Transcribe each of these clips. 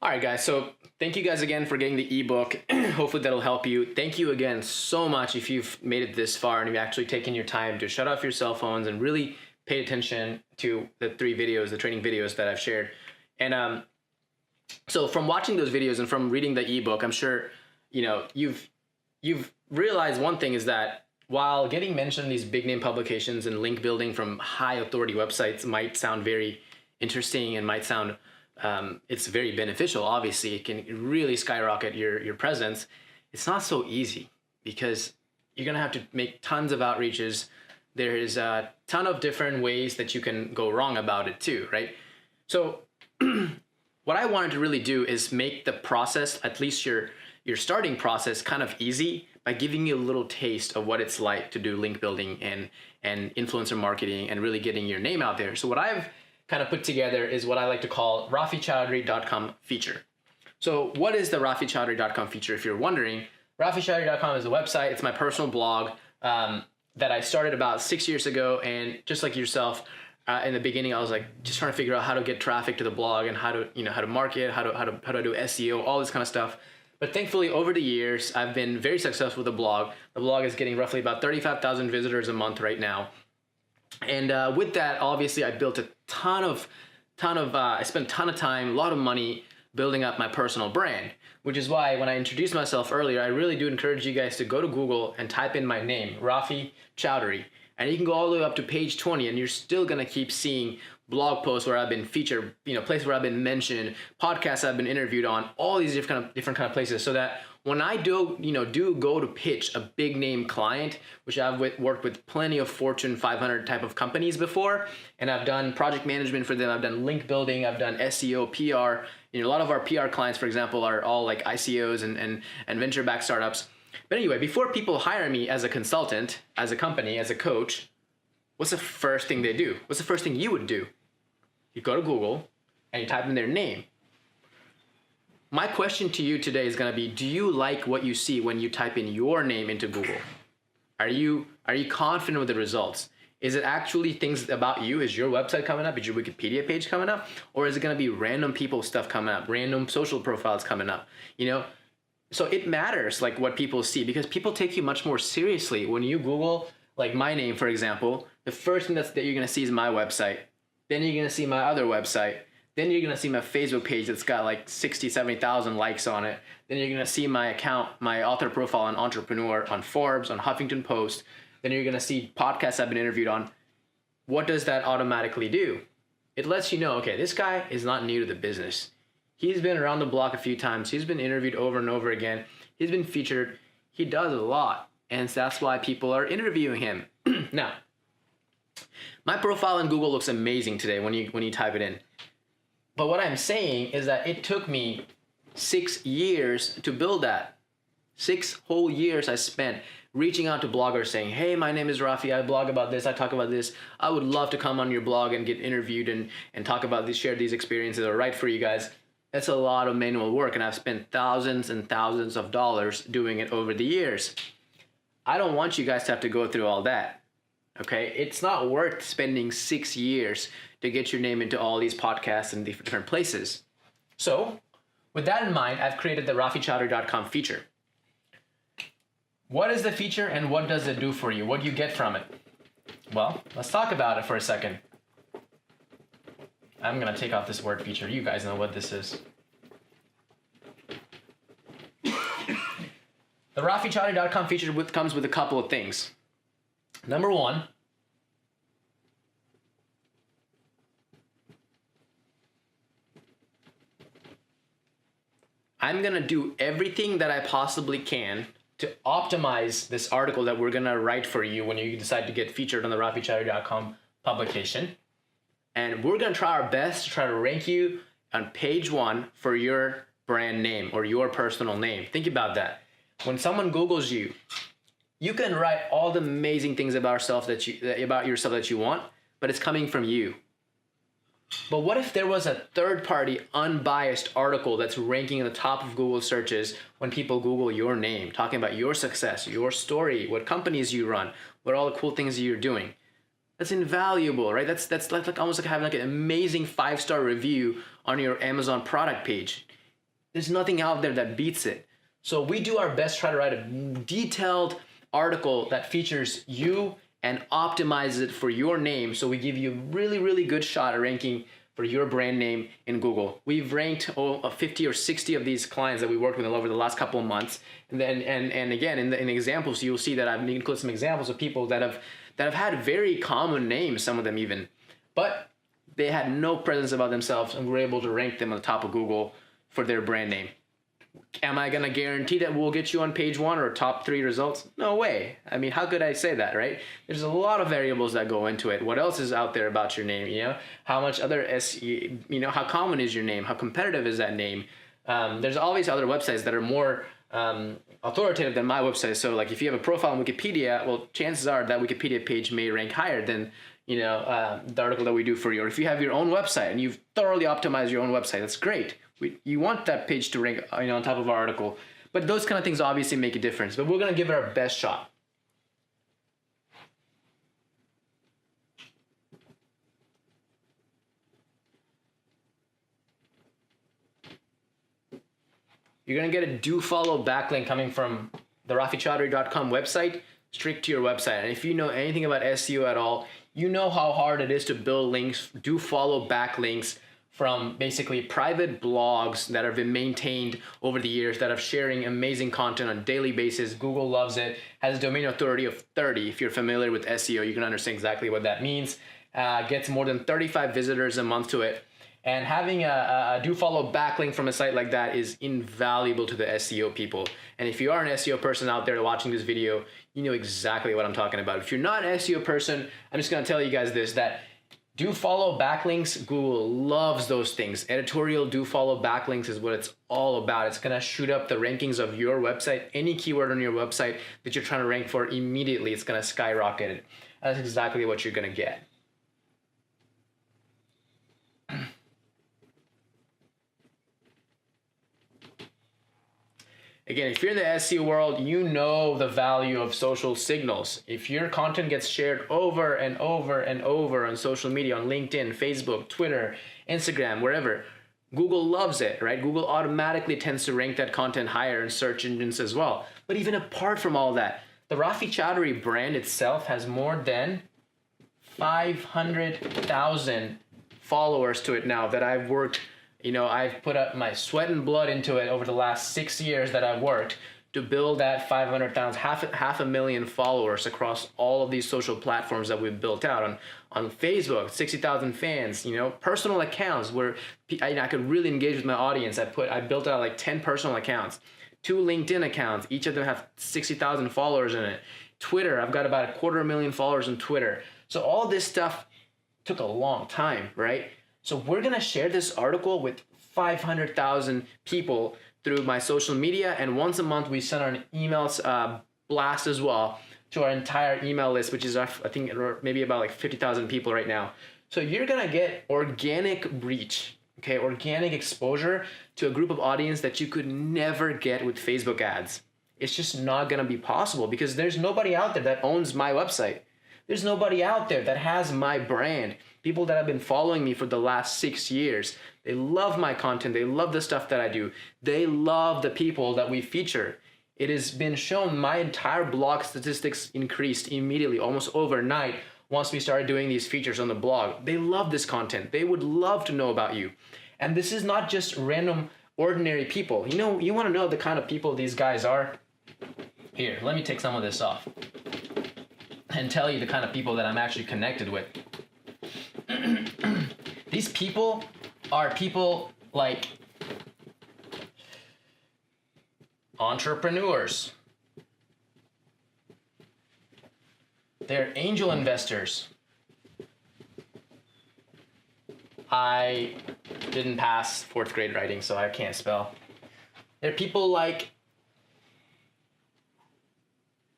All right, guys. So thank you guys again for getting the ebook. Hopefully that'll help you. Thank you again so much if you've made it this far and you've actually taken your time to shut off your cell phones and really pay attention to the the training videos that I've shared. And so from watching those videos and from reading the ebook, I'm sure you've realized one thing is that while getting mentioned in these big name publications and link building from high authority websites might sound very interesting and might sound it's very beneficial. Obviously, it can really skyrocket your presence. It's not so easy because you're gonna have to make tons of outreaches. There is a ton of different ways that you can go wrong about it too, right? So what I wanted to really do is make the process, at least your starting process, kind of easy by giving you a little taste of what it's like to do link building and influencer marketing and really getting your name out there. So what I've kind of put together is what I like to call RafiChowdhury.com feature. So what is the RafiChowdhury.com feature? If you're wondering, RafiChowdhury.com is a website. It's my personal blog that I started about 6 years ago. And just like yourself, in the beginning, I was like just trying to figure out how to get traffic to the blog and how to market, how to do SEO, all this kind of stuff. But thankfully, over the years, I've been very successful with the blog. The blog is getting roughly about 35,000 visitors a month right now. And with that, obviously, I built a I spent a ton of time, a lot of money building up my personal brand, which is why when I introduced myself earlier, I really do encourage you guys to go to Google and type in my name, Rafi Chowdhury, and you can go all the way up to page 20 and you're still gonna keep seeing blog posts where I've been featured, places where I've been mentioned, podcasts I've been interviewed on, all these different kind of places, so that when I do go to pitch a big name client, which I've worked with plenty of Fortune 500 type of companies before, and I've done project management for them, I've done link building, I've done SEO, PR. A lot of our PR clients, for example, are all like ICOs and venture-backed startups. But anyway, before people hire me as a consultant, as a company, as a coach, what's the first thing they do? What's the first thing you would do? You go to Google and you type in their name. My question to you today is going to be, do you like what you see when you type in your name into Google? Are you confident with the results? Is it actually things about you? Is your website coming up? Is your Wikipedia page coming up? Or is it going to be random people stuff coming up, random social profiles coming up? So it matters like what people see, because people take you much more seriously when you Google like my name, for example. The first thing that you're going to see is my website. Then you're going to see my other website. Then you're going to see my Facebook page that's got like 60, 70,000 likes on it. Then you're going to see my account, my author profile on Entrepreneur, on Forbes, on Huffington Post. Then you're going to see podcasts I've been interviewed on. What does that automatically do? It lets you know, okay, this guy is not new to the business. He's been around the block a few times. He's been interviewed over and over again. He's been featured. He does a lot. And that's why people are interviewing him. Now, my profile in Google looks amazing today when you type it in. But what I'm saying is that it took me 6 years to build that. 6 whole years I spent reaching out to bloggers saying, hey, my name is Rafi, I blog about this, I talk about this. I would love to come on your blog and get interviewed and talk about this, share these experiences or write for you guys. That's a lot of manual work, and I've spent thousands and thousands of dollars doing it over the years. I don't want you guys to have to go through all that. Okay, it's not worth spending 6 years to get your name into all these podcasts and different places. So with that in mind, I've created the RafiChowdhury.com feature. What is the feature and what does it do for you? What do you get from it? Well, let's talk about it for a second. I'm going to take off this word feature. You guys know what this is. The RafiChowdhury.com feature comes with a couple of things. Number one, I'm going to do everything that I possibly can to optimize this article that we're going to write for you when you decide to get featured on the RafiChowdhury.com publication. And we're going to try our best to try to rank you on page 1 for your brand name or your personal name. Think about that. When someone Googles you, you can write all the amazing things about yourself that you want, but it's coming from you. But what if there was a third-party, unbiased article that's ranking in the top of Google searches when people Google your name, talking about your success, your story, what companies you run, what all the cool things you're doing? That's invaluable, right? That's like almost like having like an amazing 5-star review on your Amazon product page. There's nothing out there that beats it. So we do our best to try to write a detailed article that features you and optimizes it for your name. So we give you a really, really good shot at ranking for your brand name in Google. We've ranked 50 or 60 of these clients that we worked with over the last couple of months. And then, and again, in the examples, you'll see that I've included some examples of people that have had very common names, some of them even, but they had no presence about themselves, and we're able to rank them on the top of Google for their brand name. Am I going to guarantee that we'll get you on page 1 or top 3 results? No way. I mean, how could I say that, right? There's a lot of variables that go into it. What else is out there about your name? You know, how much other how common is your name? How competitive is that name? There's always other websites that are more authoritative than my website. So like if you have a profile on Wikipedia, well, chances are that Wikipedia page may rank higher than the article that we do for you. Or if you have your own website and you've thoroughly optimized your own website, that's great. You want that page to rank on top of our article. But those kind of things obviously make a difference. But we're going to give it our best shot. You're going to get a do follow backlink coming from the RafiChaudhry.com website straight to your website. And if you know anything about SEO at all, you know how hard it is to build links, do follow backlinks from basically private blogs that have been maintained over the years that are sharing amazing content on a daily basis. Google loves it, has a domain authority of 30. If you're familiar with SEO, you can understand exactly what that means. Gets more than 35 visitors a month to it. And having a do follow backlink from a site like that is invaluable to the SEO people. And if you are an SEO person out there watching this video, you know exactly what I'm talking about. If you're not an SEO person, I'm just going to tell you guys this, that do follow backlinks, Google loves those things. Editorial do follow backlinks is what it's all about. It's going to shoot up the rankings of your website. Any keyword on your website that you're trying to rank for, immediately it's going to skyrocket it. That's exactly what you're going to get. Again, if you're in the SEO world, you know the value of social signals. If your content gets shared over and over and over on social media, on LinkedIn, Facebook, Twitter, Instagram, wherever, Google loves it, right? Google automatically tends to rank that content higher in search engines as well. But even apart from all that, the Rafi Chaudhry brand itself has more than 500,000 followers to it now that I've worked. I've put up my sweat and blood into it over the last 6 years that I've worked to build that 500,000, half a million followers across all of these social platforms that we've built out on Facebook, 60,000 fans, personal accounts where I could really engage with my audience. I built out like 10 personal accounts, 2 LinkedIn accounts. Each of them have 60,000 followers in it. Twitter, I've got about 250,000 followers on Twitter. So all this stuff took a long time, right? So we're going to share this article with 500,000 people through my social media. And once a month, we send an email blast as well to our entire email list, which is, I think, maybe about like 50,000 people right now. So you're going to get organic reach, okay, organic exposure to a group of audience that you could never get with Facebook ads. It's just not going to be possible because there's nobody out there that owns my website. There's nobody out there that has my brand. People that have been following me for the last 6 years, they love my content. They love the stuff that I do. They love the people that we feature. It has been shown my entire blog statistics increased immediately, almost overnight, once we started doing these features on the blog. They love this content. They would love to know about you. And this is not just random, ordinary people. You want to know the kind of people these guys are? Here, let me take some of this off and tell you the kind of people that I'm actually connected with. These people are people like entrepreneurs. They're angel investors. I didn't pass 4th grade writing, so I can't spell. They're people like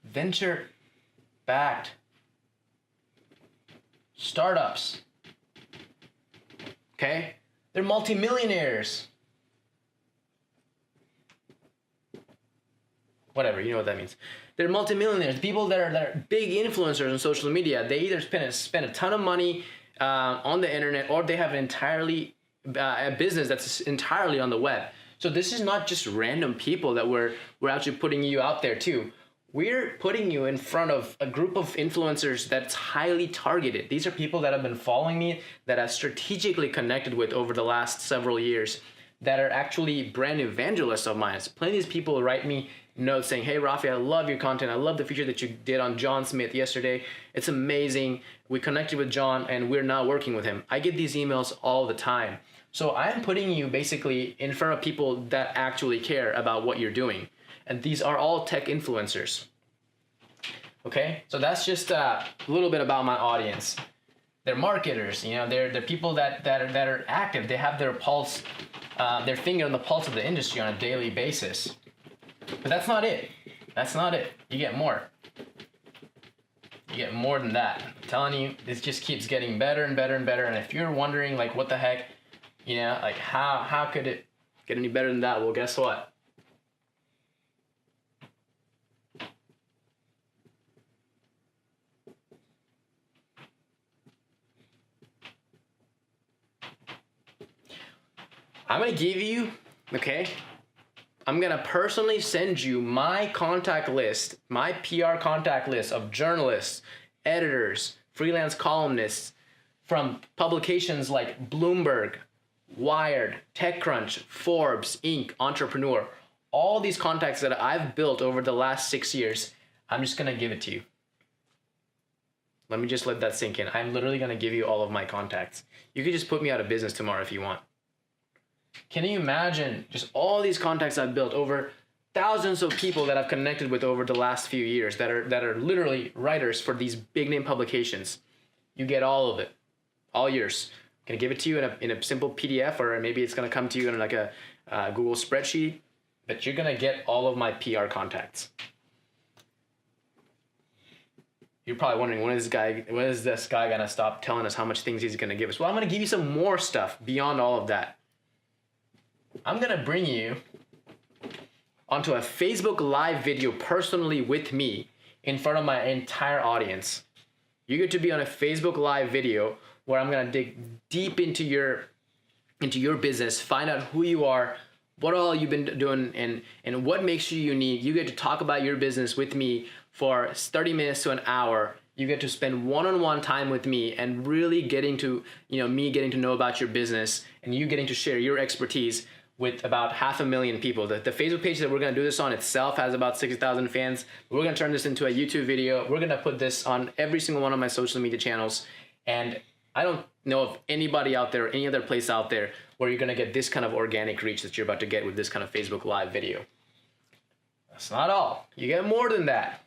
venture-backed startups. Okay? They're multimillionaires. Whatever, you know what that means. They're multimillionaires, people that are big influencers on social media. They either spend a ton of money on the internet, or they have a business that's entirely on the web. So this is not just random people that we're actually putting you out there too. We're putting you in front of a group of influencers that's highly targeted. These are people that have been following me, that I've strategically connected with over the last several years, that are actually brand evangelists of mine. Plenty of these people write me notes saying, hey Rafi, I love your content. I love the feature that you did on John Smith yesterday. It's amazing. We connected with John and we're now working with him. I get these emails all the time. So I'm putting you basically in front of people that actually care about what you're doing. And these are all tech influencers. Okay, so that's just a little bit about my audience. They're marketers, you know, they're people that are active. They have their pulse, their finger on the pulse of the industry on a daily basis. But that's not it. That's not it. You get more. You get more than that. I'm telling you, this just keeps getting better and better and better. And if you're wondering, like, what the heck, you know, like how could it get any better than that? Well, guess what? I'm gonna give you, okay, I'm gonna personally send you my contact list, my PR contact list of journalists, editors, freelance columnists from publications like Bloomberg, Wired, TechCrunch, Forbes, Inc., Entrepreneur. All these contacts that I've built over the last 6 years, I'm just gonna give it to you. Let me just let that sink in. I'm literally gonna give you all of my contacts. You could just put me out of business tomorrow if you want. Can you imagine just all these contacts I've built, over thousands of people that I've connected with over the last few years that are literally writers for these big name publications? You get all of it, all yours. I'm gonna give it to you in a simple PDF, or maybe it's gonna come to you in like a Google spreadsheet, but you're gonna get all of my PR contacts. You're probably wondering, when is this guy gonna stop telling us how much things he's gonna give us? Well, I'm gonna give you some more stuff beyond all of that. I'm gonna bring you onto a Facebook Live video personally with me in front of my entire audience. You get to be on a Facebook Live video where I'm gonna dig deep into your business, find out who you are, what all you've been doing, and what makes you unique. You get to talk about your business with me for 30 minutes to an hour. You get to spend one-on-one time with me and really getting to, me getting to know about your business, and you getting to share your expertise with about 500,000 people. The Facebook page that we're gonna do this on itself has about 60,000 fans. We're gonna turn this into a YouTube video. We're gonna put this on every single one of my social media channels. And I don't know of anybody out there, any other place out there, where you're gonna get this kind of organic reach that you're about to get with this kind of Facebook Live video. That's not all. You get more than that.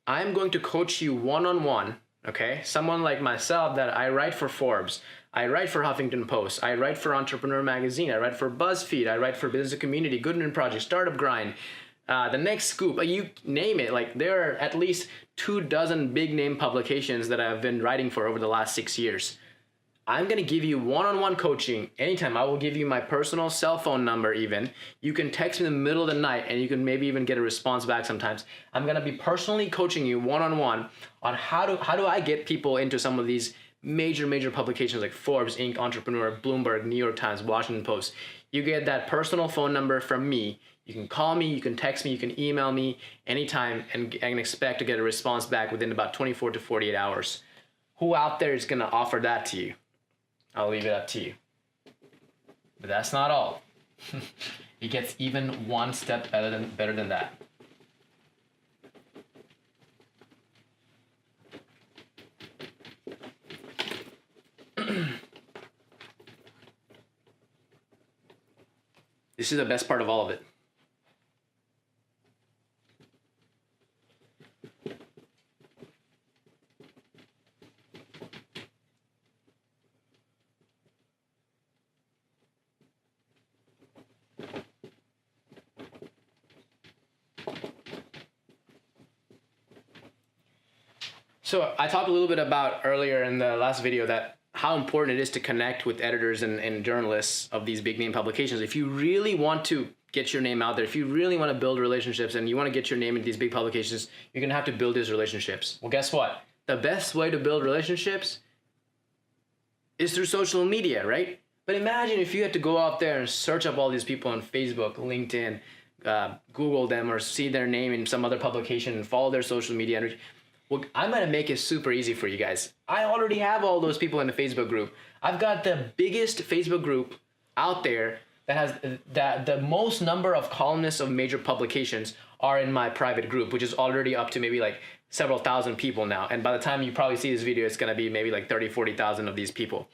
I'm going to coach you one-on-one, okay? Someone like myself, that I write for Forbes, I write for Huffington Post, I write for Entrepreneur Magazine, I write for BuzzFeed, I write for Business Community, Goodman Project, Startup Grind, The Next Scoop, you name it. Like, there are at least 24 big name publications that I've been writing for over the last 6 years. I'm gonna give you one-on-one coaching anytime. I will give you my personal cell phone number even. You can text me in the middle of the night and you can maybe even get a response back sometimes. I'm gonna be personally coaching you one-on-one on how do I get people into some of these major publications like Forbes, Inc., Entrepreneur, Bloomberg, New York Times, Washington Post. You get that personal phone number from me. You can call me, you can text me, you can email me anytime, and I can expect to get a response back within about 24 to 48 hours. Who out there is gonna offer that to you? I'll leave it up to you. But that's not all. It gets even one step better than that. This is the best part of all of it. So I talked a little bit about earlier in the last video that how important it is to connect with editors and journalists of these big name publications. If you really want to get your name out there, if you really want to build relationships and you want to get your name in these big publications, you're going to have to build these relationships. Well, guess what? The best way to build relationships is through social media, right? But imagine if you had to go out there and search up all these people on Facebook, LinkedIn, Google them, or see their name in some other publication and follow their social media. Well, I'm going to make it super easy for you guys. I already have all those people in the Facebook group. I've got the biggest Facebook group out there that has the most number of columnists of major publications are in my private group, which is already up to maybe like several thousand people now. And by the time you probably see this video, it's going to be maybe like 30, 40,000 of these people.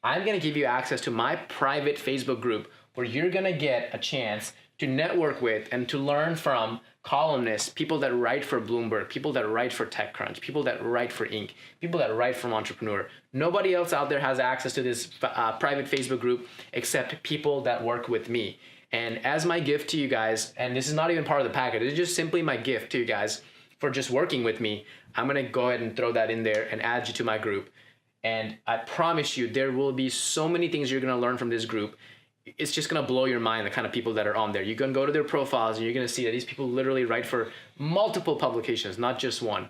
I'm going to give you access to my private Facebook group where you're going to get a chance to network with and to learn from columnists, people that write for Bloomberg, people that write for TechCrunch, people that write for Inc., people that write from Entrepreneur. Nobody else out there has access to this private Facebook group except people that work with me. And as my gift to you guys, and this is not even part of the package, it's just simply my gift to you guys for just working with me, I'm going to go ahead and throw that in there and add you to my group. And I promise you, there will be so many things you're going to learn from this group. It's just going to blow your mind, the kind of people that are on there. You're going to go to their profiles and you're going to see that these people literally write for multiple publications, not just one.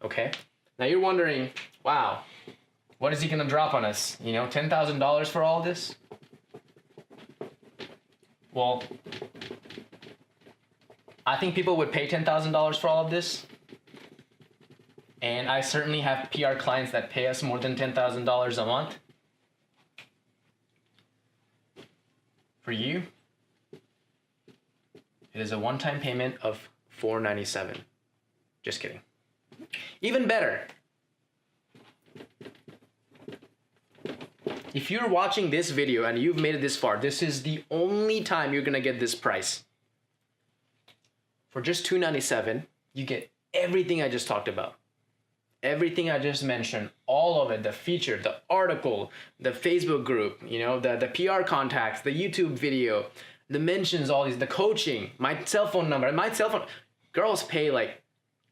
Okay? Now you're wondering, wow, what is he going to drop on us? You know, $10,000 for all this? Well, I think people would pay $10,000 for all of this. And I certainly have PR clients that pay us more than $10,000 a month. For you, it is a one-time payment of $497. Just kidding. Even better, if you're watching this video and you've made it this far, this is the only time you're gonna get this price. For just $297, you get everything I just talked about. Everything I just mentioned, all of it, the feature, the article, the Facebook group, you know, the PR contacts, the YouTube video, the mentions, all these, the coaching, my cell phone number. My cell phone, girls pay like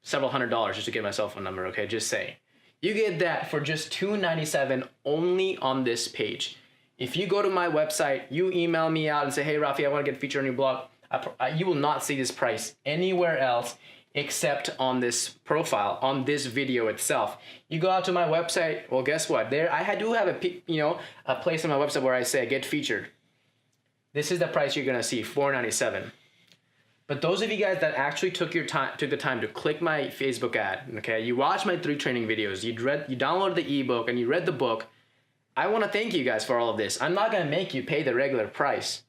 several $100s just to get my cell phone number, okay? Just saying. You get that for just $297 only on this page. If you go to my website, you email me out and say, hey, Rafi, I want to get featured on your blog, you will not see this price anywhere else except on this profile, on this video itself. You go out to my website, well, guess what? There, I do have a place on my website where I say get featured. This is the price you're gonna see, $497. But those of you guys that actually took the time to click my Facebook ad, okay, you watched my 3 training videos, you downloaded the ebook and you read the book, I wanna thank you guys for all of this. I'm not gonna make you pay the regular price.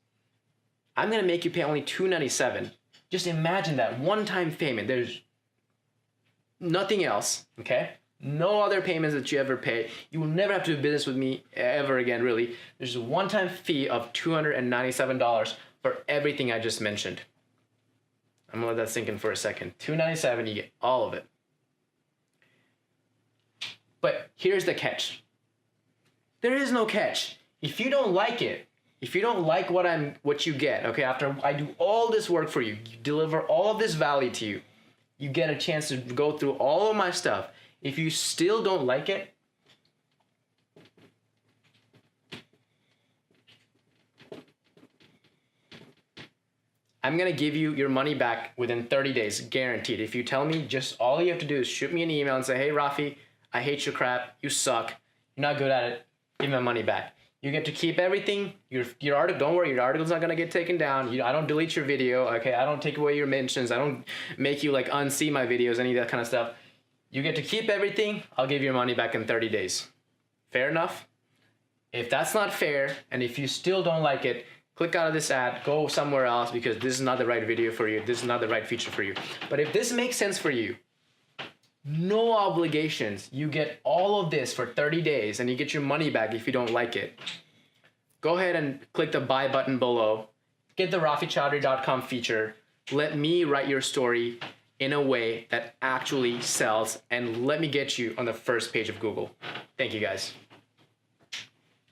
I'm gonna make you pay only $297. Just imagine that one-time payment. There's nothing else, okay? No other payments that you ever pay. You will never have to do business with me ever again, really. There's a one-time fee of $297 for everything I just mentioned. I'm gonna let that sink in for a second. $297, you get all of it. But here's the catch. There is no catch. If you don't like it, if you don't like what you get, okay, after I do all this work for you, deliver all of this value to you, you get a chance to go through all of my stuff. If you still don't like it, I'm gonna give you your money back within 30 days, guaranteed. If you tell me, just all you have to do is shoot me an email and say, hey, Rafi, I hate your crap, you suck, you're not good at it, give me my money back. You get to keep everything. Your article, don't worry, your article's not gonna get taken down. I don't delete your video, okay? I don't take away your mentions. I don't make you like unsee my videos, any of that kind of stuff. You get to keep everything. I'll give you your money back in 30 days. Fair enough? If that's not fair, and if you still don't like it, click out of this ad, go somewhere else because this is not the right video for you. This is not the right feature for you. But if this makes sense for you, no obligations. You get all of this for 30 days and you get your money back if you don't like it. Go ahead and click the buy button below. Get the RafiChowdhury.com feature. Let me write your story in a way that actually sells and let me get you on the first page of Google. Thank you guys.